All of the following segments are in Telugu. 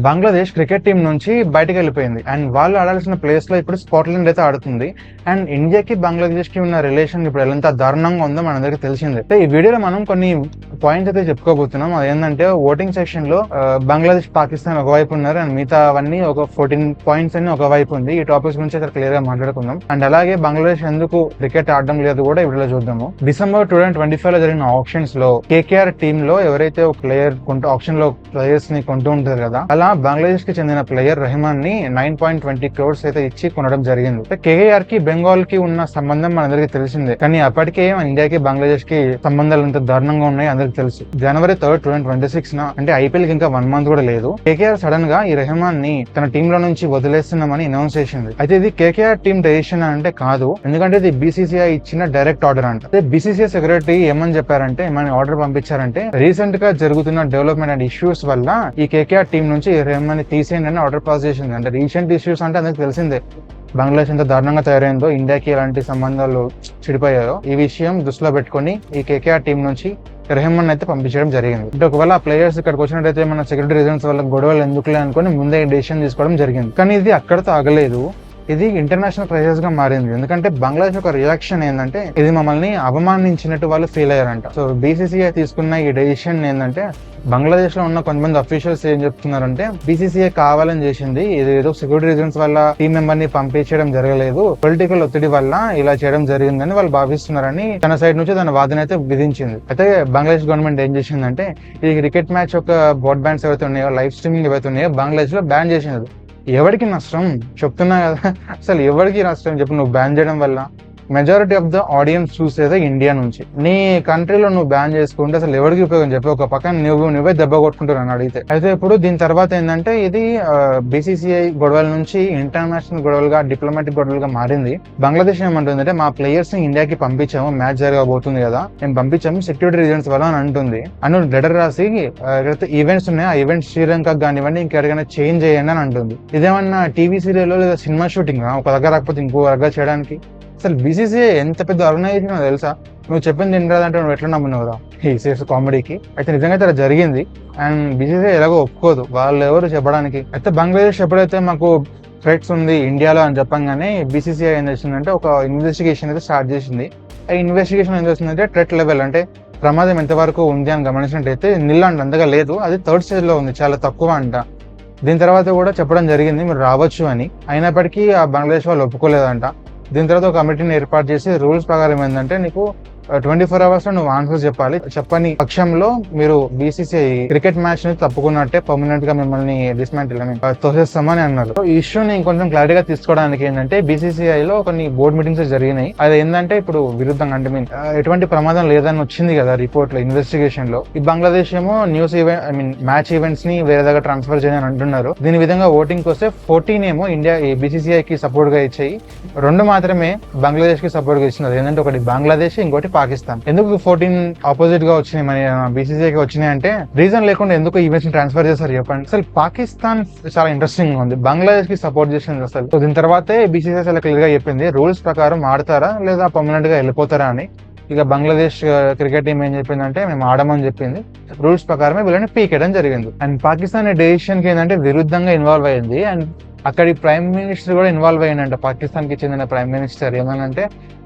బంగ్లాదేశ్ క్రికెట్ టీం నుంచి బయటకు వెళ్ళిపోయింది అండ్ వాళ్ళు ఆడాల్సిన ప్లేస్ లో ఇప్పుడు స్కాట్లాండ్ అయితే ఆడుతుంది. అండ్ ఇండియాకి బంగ్లాదేశ్ కి ఉన్న రిలేషన్ ఇప్పుడు ఎంత దారుణంగా ఉందో మనందరికి తెలిసిందే. ఈ వీడియోలో మనం కొన్ని పాయింట్స్ అయితే చెప్పుకోబోతున్నాం. అదేంటంటే ఓటింగ్ సెక్షన్ లో బంగ్లాదేశ్ పాకిస్తాన్ ఒకవైపు ఉన్నారు అండ్ మిగతా అవన్నీ ఒక 14 పాయింట్స్ అన్ని ఒకవైపు ఉంది. ఈ టాపిక్స్ గురించి అయితే క్లియర్ గా మాట్లాడుకుందాం. అండ్ అలాగే బంగ్లాదేశ్ ఎందుకు క్రికెట్ ఆడడం లేదు కూడా ఈ వీడియోలో చూద్దాము. డిసెంబర్ 2025 లో జరిగిన ఆప్షన్స్ లో కేకేఆర్ టీమ్ లో ఎవరైతే ఒక ప్లేయర్ ఆప్షన్ లో ప్లేయర్స్ ని కొంటూ ఉంటారు కదా, అలా బంగ్లాదేశ్ కి చెందిన ప్లేయర్ రెహమాన్ ని 9.20 crores అయితే ఇచ్చి కొనడం జరిగింది. కేకేఆర్ కి బెంగాల్ కి ఉన్న సంబంధం మనందరికి తెలిసిందే, కానీ అప్పటికే ఇండియాకి బంగ్లాదేశ్ కి సంబంధాలు ఎంత దారుణంగా ఉన్నాయి అందరికి తెలుసు. జనవరి 3, 2026 అంటే ఐపీఎల్ కి ఇంకా 1 month కూడా లేదు, కేకేఆర్ సడన్ గా ఈ రెహమాన్ ని తన టీమ్ లో నుంచి వదిలేస్తున్నామని అనౌన్స్ చేసింది. అయితే ఇది కేకేఆర్ టీమ్ డెసిషన్ అంటే కాదు, ఎందుకంటే ఇది బీసీసీఐ ఇచ్చిన డైరెక్ట్ ఆర్డర్ అంట. బీసీసీఐ సెక్రటరీ ఏమని చెప్పారంటే, ఏమని ఆర్డర్ పంపించారంటే, రీసెంట్ గా జరుగుతున్న డెవలప్మెంట్ అండ్ ఇష్యూస్ వల్ల ఈ కేకేఆర్ టీం నుంచి రెహమాన్ ని తీసేయండి అని ఆర్డర్ పాస్ చేసింది. అంటే రీసెంట్ ఇష్యూస్ అంటే అందరికి తెలిసిందే, బంగ్లాదేశ్ ఎంత దారుణంగా తయారైందో, ఇండియాకి ఎలాంటి సంబంధాలు చెడిపోయాయో, ఈ విషయం దృష్టిలో పెట్టుకుని ఈ కేకేఆర్ టీం నుంచి రెహమాన్ అయితే పంపించడం జరిగింది. అంటే ఒకవేళ ఆ ప్లేయర్స్ ఇక్కడికి వచ్చినట్టయితే మన సెక్యూరిటీ రీజన్స్ వల్ల గొడవలు ఎందుకులే అనుకుని ముందే డెసిషన్ తీసుకోవడం జరిగింది. కానీ ఇది అక్కడతో ఆగలేదు, ఇది ఇంటర్నేషనల్ క్రైసిస్ గా మారింది. ఎందుకంటే బంగ్లాదేశ్ ఒక రియాక్షన్ ఏంటంటే, ఇది మమ్మల్ని అవమానించినట్టు వాళ్ళు ఫీల్ అయ్యారంట. సో బీసీసీఐ తీసుకున్న ఈ డెసిషన్ ఏంటంటే, బంగ్లాదేశ్ లో ఉన్న కొంతమంది అఫీషియల్స్ ఏం చెప్తున్నారంటే, బీసీసీఐ కావాలని చేసింది, ఇది ఏదో సెక్యూరిటీ రీజన్స్ వల్ల టీం మెంబర్ ని పంపించడం జరగలేదు, పొలిటికల్ ఒత్తిడి వల్ల ఇలా చేయడం జరిగిందని వాళ్ళు భావిస్తున్నారని తన సైడ్ నుంచి తన వాదన అయితే విధించింది. అయితే బంగ్లాదేశ్ గవర్నమెంట్ ఏం చేసిందంటే, ఈ క్రికెట్ మ్యాచ్ యొక్క బ్రాడ్బ్యాండ్స్ ఏవైతే ఉన్నాయో, లైవ్ స్ట్రీమింగ్ ఏవైతే ఉన్నాయో బంగ్లాదేశ్ లో బ్యాన్ చేసింది. ఎవరికి నష్టం చెప్తున్నా కదా, అసలు ఎవరికి నష్టం చెప్పు, నువ్వు బ్యాన్ చేయడం వల్ల మెజారిటీ ఆఫ్ ద ఆడియన్స్ చూసేదే ఇండియా నుంచి. నీ కంట్రీలో నువ్వు బ్యాన్ చేసుకుంటే అసలు ఎవరికి ఉపయోగం చెప్పి, ఒక పక్కన నువ్వే దెబ్బ కొట్టుకుంటారని అడిగితే. అయితే ఇప్పుడు దీని తర్వాత ఏంటంటే, ఇది బీసీసీఐ గొడవల నుంచి ఇంటర్నేషనల్ గొడవలుగా, డిప్లొమాటిక్ గొడవలుగా మారింది. బంగ్లాదేశ్ ఏమంటుందంటే, మా ప్లేయర్స్ ని ఇండియాకి పంపించాము, మ్యాచ్ జరగబోతుంది కదా, మేము పంపించాము సెక్యూరిటీ రీజన్స్ వల్ల అని అంటుంది. అను లెటర్ రాసి ఎక్కడైతే ఈవెంట్స్ ఉన్నాయో ఆ ఈవెంట్స్ శ్రీలంకకు కానివ్వండి ఇంకెక్కడికైనా చేంజ్ చేయండి అని అంటుంది. ఇదేమన్నా టీవీ సీరియల్ లేదా సినిమా షూటింగ్ ఒక దగ్గర రాకపోతే ఇంకో దగ్గర చేయడానికి? అసలు బీసీసీఐ ఎంత పెద్ద ఆర్గనైజేషన్ తెలుసా? నువ్వు చెప్పింది తింటే నువ్వు ఎట్లా నమ్మున్నావురా ఈ సేఫ్ కామెడీకి? అయితే నిజంగా అయితే జరిగింది అండ్ బీసీసీఐ ఎలాగో ఒప్పుకోదు, వాళ్ళు ఎవరు చెప్పడానికి. అయితే బంగ్లాదేశ్ ఎప్పుడైతే మాకు థ్రెట్స్ ఉంది ఇండియాలో అని చెప్పంగానే బీసీసీఐ ఏం చేసిందంటే ఒక ఇన్వెస్టిగేషన్ అయితే స్టార్ట్ చేసింది. ఆ ఇన్వెస్టిగేషన్ ఏం చేస్తుందంటే, థ్రెట్ లెవెల్ అంటే ప్రమాదం ఎంతవరకు ఉంది అని గమనించినట్టయితే అంతగా లేదు, అది 3rd stage లో ఉంది, చాలా తక్కువ అంట. దీని తర్వాత కూడా చెప్పడం జరిగింది మీరు రావచ్చు అని, అయినప్పటికీ ఆ బంగ్లాదేశ్ వాళ్ళు ఒప్పుకోలేదంట. దీని తర్వాత ఒక కమిటీని ఏర్పాటు చేసి రూల్స్ ప్రకారం ఏంటంటే, నీకు 24 hours లో నువ్వు ఆన్సర్స్ చెప్పాలి, చెప్పని పక్షంలో మీరు బీసీసీఐ క్రికెట్ మ్యాచ్ ని తప్పుకున్నట్టే పర్మనెంట్ గా మిమ్మల్ని డిస్మాంటిల్ తోసేస్తామని అన్నారు. ఈ ఇష్యూని కొంచెం క్లారిటీగా తీసుకోవడానికి ఏంటంటే, బీసీసీఐ లో కొన్ని బోర్డు మీటింగ్స్ జరిగినాయి. అది ఏంటంటే, ఇప్పుడు విరుద్ధంగా అంటే ఎటువంటి ప్రమాదం లేదని వచ్చింది కదా రిపోర్ట్ లో, ఇన్వెస్టిగేషన్ లో. ఈ బంగ్లాదేశ్ ఏమో న్యూస్ మ్యాచ్ ఈవెంట్స్ ని వేరే దగ్గర ట్రాన్స్ఫర్ చేయని అంటున్నారు. దీని విధంగా ఓటింగ్ వస్తే 14 ఏమో ఇండియా బీసీసీఐ కి సపోర్ట్ గా ఇచ్చాయి, 2 మాత్రమే బంగ్లాదేశ్ కి సపోర్ట్ గా ఇచ్చినారు. ఏంటంటే ఒకటి బంగ్లాదేశ్, ఇంకోటి పాకిస్తాన్. ఎందుకు 14 ఆపోజిట్ గా వచ్చినాయి మన బీసీసీఐకి వచ్చినాయి అంటే, రీజన్ లేకుండా ఎందుకు ఈవెంట్స్ ని ట్రాన్స్ఫర్ చేస్తారు చెప్పండి. అసలు పాకిస్తాన్ చాలా ఇంట్రెస్టింగ్ ఉంది, బంగ్లాదేశ్ కి సపోర్ట్ చేసింది అసలు. సో దీని తర్వాతే బీసీసీఐ చాలా క్లియర్ గా చెప్పింది రూల్స్ ప్రకారం ఆడతారా లేదా పర్మనెంట్ గా వెళ్ళిపోతారా అని. ఇక బంగ్లాదేశ్ క్రికెట్ టీం ఏం చెప్పిందంటే, మేము ఆడమని చెప్పింది, రూల్స్ ప్రకారమే వీళ్ళని పీకేయడం జరిగింది. అండ్ పాకిస్తాన్ డెసిషన్ కి ఏంటంటే విరుద్ధంగా ఇన్వాల్వ్ అయ్యింది అండ్ అక్కడి ప్రైమ్ మినిస్టర్ కూడా ఇన్వాల్వ్ అయ్యిందంట. పాకిస్తాన్ కి చెందిన ప్రైమ్ మినిస్టర్ ఏమనంటే,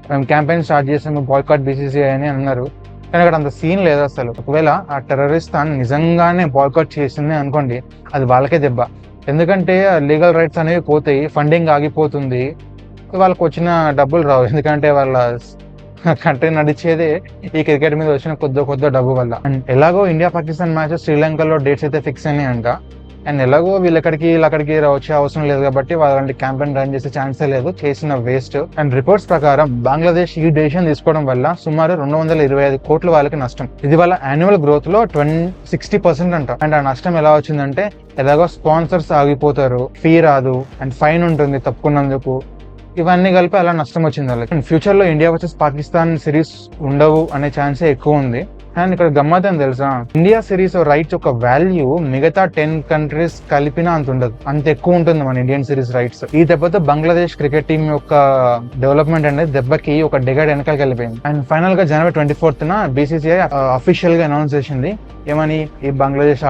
మేము క్యాంపెయిన్ స్టార్ట్ చేసాము బాయ్కాట్ బీసీసీఐ అని అన్నారు. కానీ అక్కడ అంత సీన్ లేదు అసలు. ఒకవేళ ఆ టెర్రరిస్ట్ నిజంగానే బాయ్కాట్ చేసింది అనుకోండి, అది వాళ్ళకే దెబ్బ. ఎందుకంటే లీగల్ రైట్స్ అనేవి పోతాయి, ఫండింగ్ ఆగిపోతుంది, వాళ్ళకి వచ్చిన డబ్బులు రావు. ఎందుకంటే వాళ్ళ కంట్రీ నడిచేదే ఈ క్రికెట్ మీద వచ్చిన కొద్ది డబ్బు వల్ల. అండ్ ఎలాగో ఇండియా పాకిస్తాన్ మ్యాచ్ శ్రీలంకలో డేట్స్ అయితే ఫిక్స్ అయినాయి అంట. అండ్ ఎలాగో వీళ్ళెక్కడికి వచ్చే అవసరం లేదు కాబట్టి వాళ్ళంటి క్యాంపెయిన్ రన్ చేసే ఛాన్సే లేదు, చేసిన వేస్ట్. అండ్ రిపోర్ట్స్ ప్రకారం బంగ్లాదేశ్ ఈ డెసిషన్ తీసుకోవడం వల్ల సుమారు 225 కోట్ల వాళ్ళకి నష్టం. ఇది వాళ్ళ యాన్యువల్ గ్రోత్ లో 60% అంట. అండ్ ఆ నష్టం ఎలా వచ్చిందంటే, ఎలాగో స్పాన్సర్స్ ఆగిపోతారు, ఫీ రాదు అండ్ ఫైన్ ఉంటుంది తప్పుకున్నందుకు, ఇవన్నీ కలిపి అలా నష్టం వచ్చింది వాళ్ళకి. ఫ్యూచర్ లో ఇండియా వర్సెస్ పాకిస్తాన్ సిరీస్ ఉండవు అనే ఛాన్సే ఎక్కువ ఉంది. అండ్ ఇక్కడ గమ్మత్ అని తెలుసా, ఇండియా సిరీస్ రైట్స్ యొక్క వాల్యూ మిగతా 10 కంట్రీస్ కలిపినా అంత ఉండదు, అంత ఎక్కువ ఉంటుంది మన ఇండియన్ సిరీస్ రైట్స్. ఈ దెబ్బతో బంగ్లాదేశ్ క్రికెట్ టీం యొక్క డెవలప్మెంట్ అనేది దెబ్బకి ఒక డిగైడ్ వెనకాలకి వెళ్ళిపోయింది. అండ్ ఫైనల్ గా January 24th BCCI అఫీషియల్ గా అనౌన్స్ చేసింది ఏమని, ఈ బంగ్లాదేశ్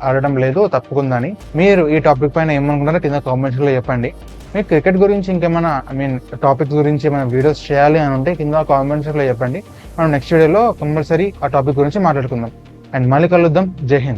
ఆడడం లేదు, తప్పుకుందని. మీరు ఈ టాపిక్ పైన ఏమనుకుంటారో కింద కామెంట్స్ లో చెప్పండి. మీకు క్రికెట్ గురించి ఇంకేమైనా టాపిక్స్ గురించి ఏమైనా వీడియోస్ చేయాలి అని ఉంటే కింద కామెంట్స్ లో చెప్పండి. మనం నెక్స్ట్ వీడియోలో కంపల్సరీ ఆ టాపిక్ గురించి మాట్లాడుకుందాం. అండ్ మళ్ళీ కలుద్దాం. జై హింద్.